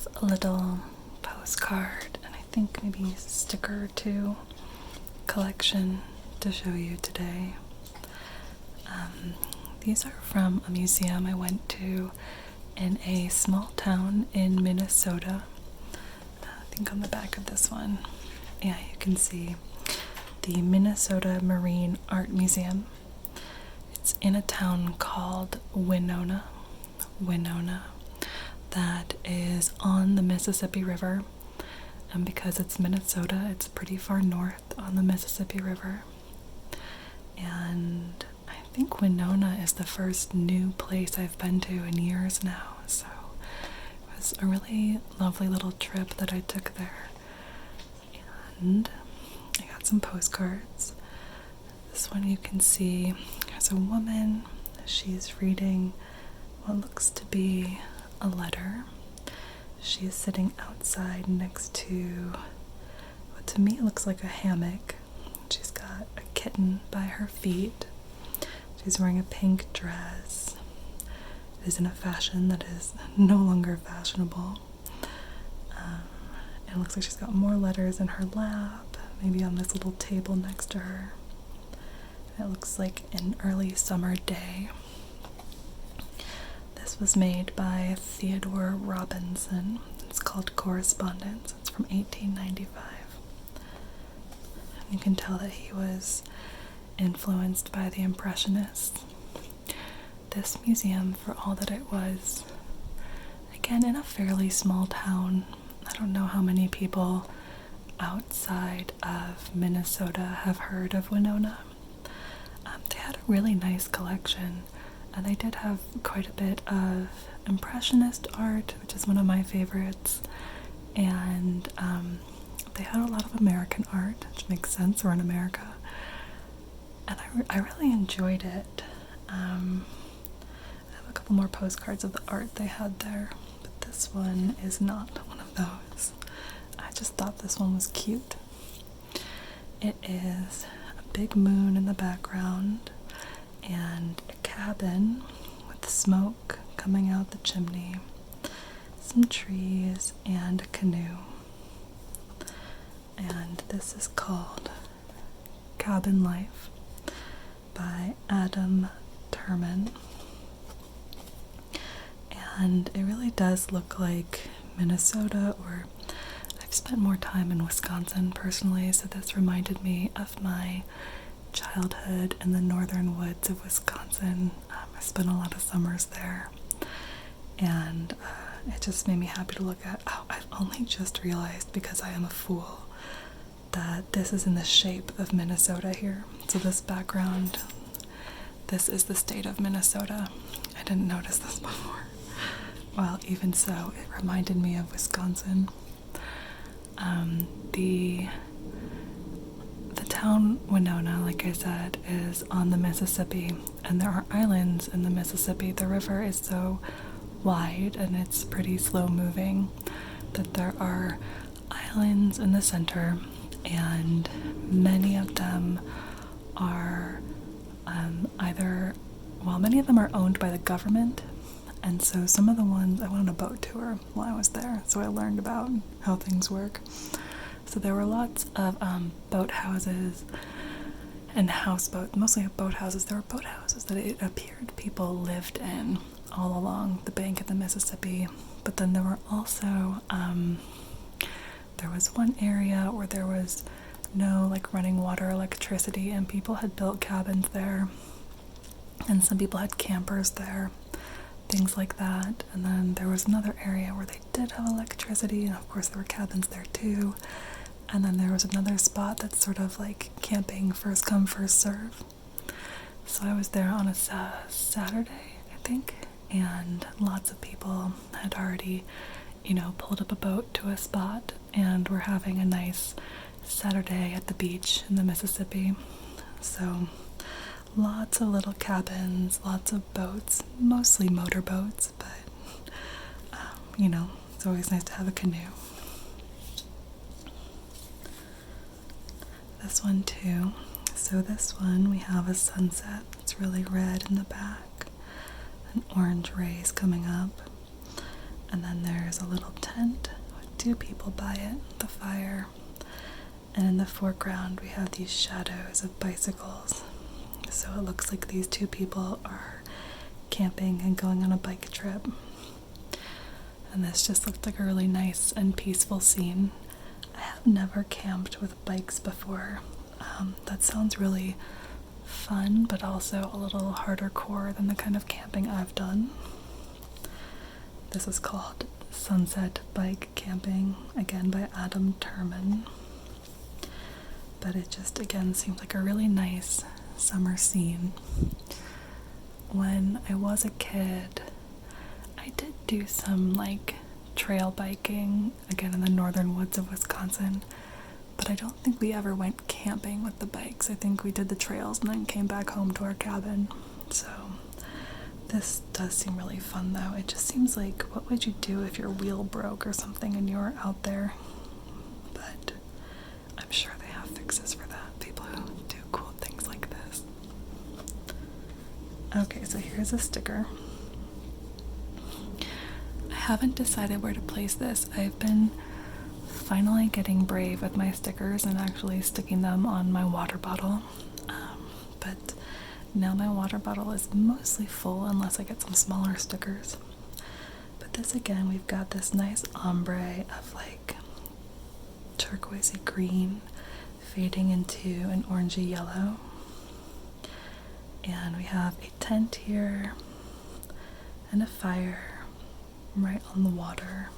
have a little postcard and I think maybe a sticker or two collection to show you today. These are from a museum I went to in a small town in Minnesota. I think on the back of this one, yeah, you can see the Minnesota Marine Art Museum. It's in a town called Winona, that is on the Mississippi River. And because it's Minnesota, it's pretty far north on the Mississippi River. And I think Winona is the first new place I've been to in years now. So it was a really lovely little trip that I took there. And I got some postcards. This one you can see there's a woman. She's reading what looks to be a letter. She is sitting outside next to what to me looks like a hammock. She's got a kitten by her feet. She's wearing a pink dress. It is in a fashion that is no longer fashionable. It looks like she's got more letters in her lap, maybe on this little table next to her. It looks like an early summer day. This was made by Theodore Robinson. It's called Correspondence. It's from 1895. And you can tell that he was influenced by the Impressionists. This museum, for all that it was, again, in a fairly small town. I don't know how many people outside of Minnesota have heard of Winona. They had a really nice collection. They did have quite a bit of Impressionist art, which is one of my favorites, and they had a lot of American art, which makes sense, we're in America, and I really enjoyed it. I have a couple more postcards of the art they had there, but this one is not one of those. I just thought this one was cute. It is a big moon in the background, and a cabin with smoke coming out the chimney, some trees, and a canoe. And this is called Cabin Life by Adam Terman. And it really does look like Minnesota, or I've spent more time in Wisconsin personally, so this reminded me of my childhood in the northern woods of Wisconsin. I spent a lot of summers there, and it just made me happy to look at. Oh, I've only just realized, because I am a fool, that this is in the shape of Minnesota here. So this background, this is the state of Minnesota. I didn't notice this before. Well, even so, it reminded me of Wisconsin. The town Winona, like I said, is on the Mississippi, and there are islands in the Mississippi. The river is so wide and it's pretty slow moving that there are islands in the center, and many of them are many of them are owned by the government. And so some of the ones, I went on a boat tour while I was there, so I learned about how things work. So there were lots of boat houses and houseboats, mostly boat houses. There were boat houses that it appeared people lived in all along the bank of the Mississippi. But then there were also, there was one area where there was no running water, electricity, and people had built cabins there. And some people had campers there, things like that. And then there was another area where they did have electricity, and of course there were cabins there too. And then there was another spot that's sort of like camping, first come, first serve. So I was there on a Saturday, I think, and lots of people had already, pulled up a boat to a spot and were having a nice Saturday at the beach in the Mississippi. So lots of little cabins, lots of boats, mostly motorboats, but, it's always nice to have a canoe. This one too. So this one, we have a sunset. It's really red in the back, and orange rays coming up. And then there's a little tent with 2 people by it, the fire. And in the foreground we have these shadows of bicycles. So it looks like these 2 people are camping and going on a bike trip. And this just looked like a really nice and peaceful scene. I have never camped with bikes before. That sounds really fun, but also a little harder core than the kind of camping I've done. This is called Sunset Bike Camping, again by Adam Turman. But it just, again, seems like a really nice summer scene. When I was a kid, I did do some like trail biking, again in the northern woods of Wisconsin, but I don't think we ever went camping with the bikes. I think we did the trails and then came back home to our cabin. So this does seem really fun though. It just seems like, what would you do if your wheel broke or something and you were out there? But I'm sure they have fixes for that, people who do cool things like this. Okay, so here's a sticker. I haven't decided where to place this. I've been finally getting brave with my stickers and actually sticking them on my water bottle. But now my water bottle is mostly full unless I get some smaller stickers. But this, again, we've got this nice ombre of like turquoisey green fading into an orangey yellow. And we have a tent here and a fire right on the water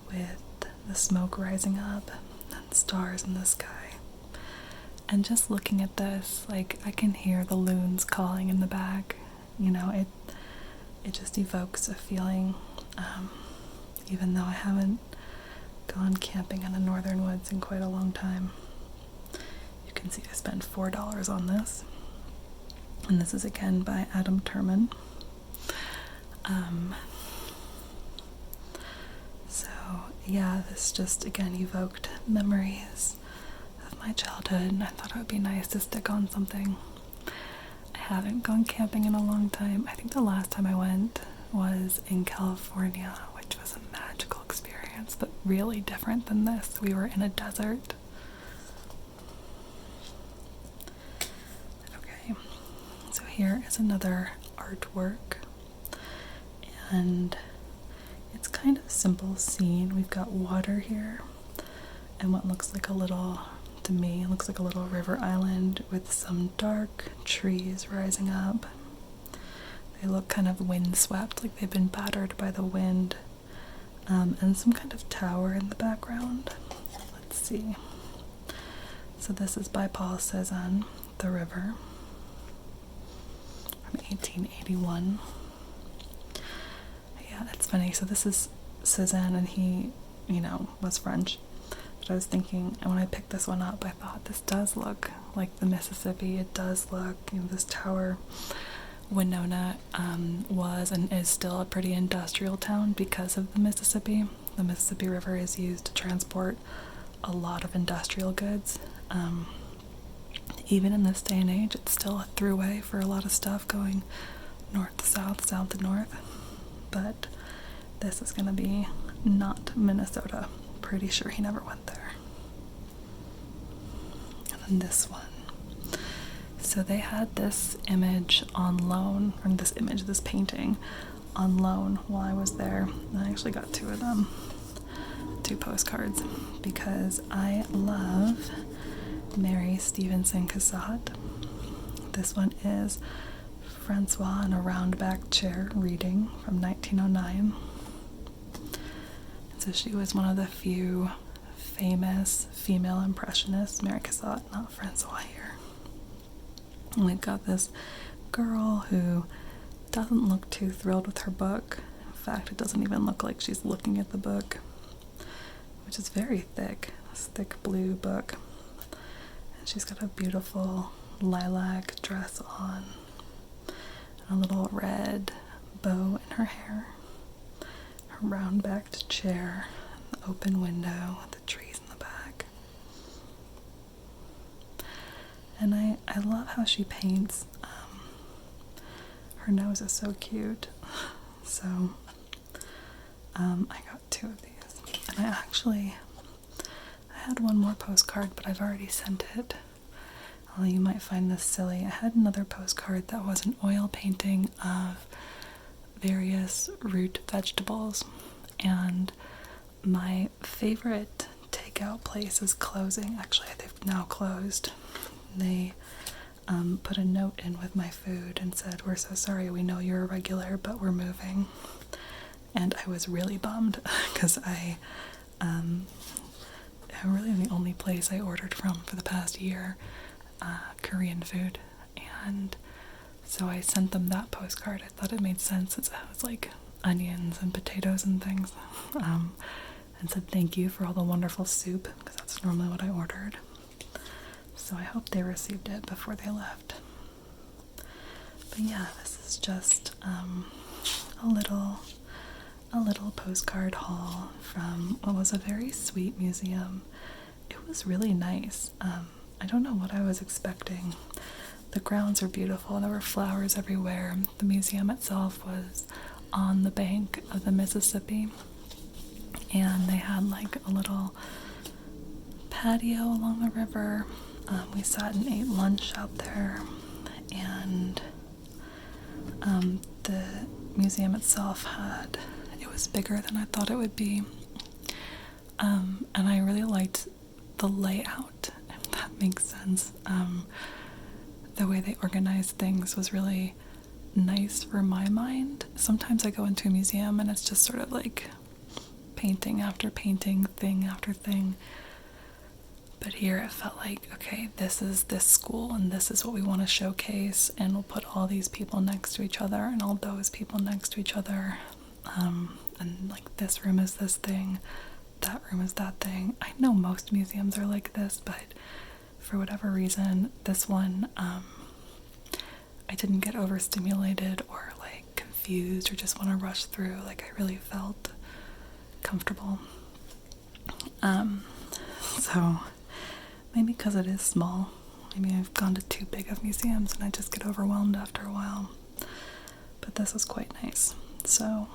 with the smoke rising up and stars in the sky. And just looking at this, like, I can hear the loons calling in the back. You know, it just evokes a feeling, even though I haven't gone camping in the northern woods in quite a long time. You can see I spent $4 on this. And this is again by Adam Turman. So yeah, this just again evoked memories of my childhood, and I thought it would be nice to stick on something. I haven't gone camping in a long time. I think the last time I went was in California, which was a magical experience, but really different than this. We were in a desert. Okay, so here is another artwork, and it's kind of a simple scene. We've got water here and what looks like a little, to me, looks like a little river island with some dark trees rising up. They look kind of windswept, like they've been battered by the wind, and some kind of tower in the background. Let's see. So this is by Paul Cézanne, The River, from 1881. Yeah, it's funny. So this is Cézanne, and he, you know, was French. But I was thinking, and when I picked this one up, I thought this does look like the Mississippi. It does look, you know, this tower. Winona was and is still a pretty industrial town because of the Mississippi. The Mississippi River is used to transport a lot of industrial goods. Even in this day and age, it's still a throughway for a lot of stuff going north to south, south to north. But this is going to be not Minnesota. Pretty sure he never went there. And then this one. So they had this image on loan, or this painting on loan while I was there. And I actually got 2 of them, 2 postcards, because I love Mary Stevenson Cassatt. This one is Francois in a round back chair reading from 1909. So she was one of the few famous female impressionists, Mary Cassatt, not Francois here. And we've got this girl who doesn't look too thrilled with her book. In fact, it doesn't even look like she's looking at the book, which is very thick, this thick blue book. And she's got a beautiful lilac dress on, and a little red bow in her hair, her round-backed chair, an open window with the trees in the back. And I love how she paints. Her nose is so cute. So I got 2 of these. And I had one more postcard, but I've already sent it. Although you might find this silly. I had another postcard that was an oil painting of various root vegetables. And my favorite takeout place is closing. Actually, they've now closed. They put a note in with my food and said, "We're so sorry, we know you're a regular, but we're moving." And I was really bummed because really the only place I ordered from for the past year, Korean food. And so I sent them that postcard. I thought it made sense since it was like onions and potatoes and things. And said thank you for all the wonderful soup, because that's normally what I ordered. So I hope they received it before they left. But yeah, this is just a little postcard haul from what was a very sweet museum. It was really nice. I don't know what I was expecting. The grounds are beautiful. There were flowers everywhere. The museum itself was on the bank of the Mississippi, and they had like a little patio along the river. We sat and ate lunch out there, and the museum itself it was bigger than I thought it would be, and I really liked the layout, if that makes sense. The way they organized things was really nice for my mind. Sometimes I go into a museum and it's just sort of like painting after painting, thing after thing. But here it felt like, okay, this is this school and this is what we want to showcase, and we'll put all these people next to each other and all those people next to each other. And like this room is this thing, that room is that thing. I know most museums are like this, but for whatever reason, this one, I didn't get overstimulated or like confused or just want to rush through. Like I really felt comfortable. So maybe because it is small, maybe I've gone to too big of museums and I just get overwhelmed after a while. But this was quite nice. So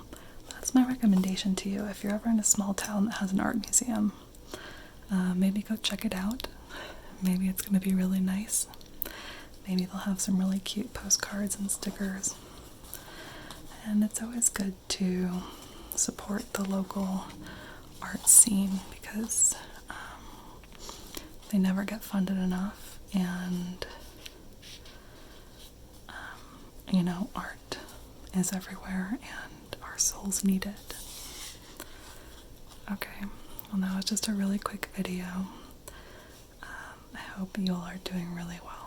that's my recommendation to you. If you're ever in a small town that has an art museum, maybe go check it out. Maybe it's going to be really nice. Maybe they'll have some really cute postcards and stickers. And it's always good to support the local art scene because they never get funded enough, and art is everywhere and our souls need it. Okay, well, that was just a really quick video. I hope you all are doing really well.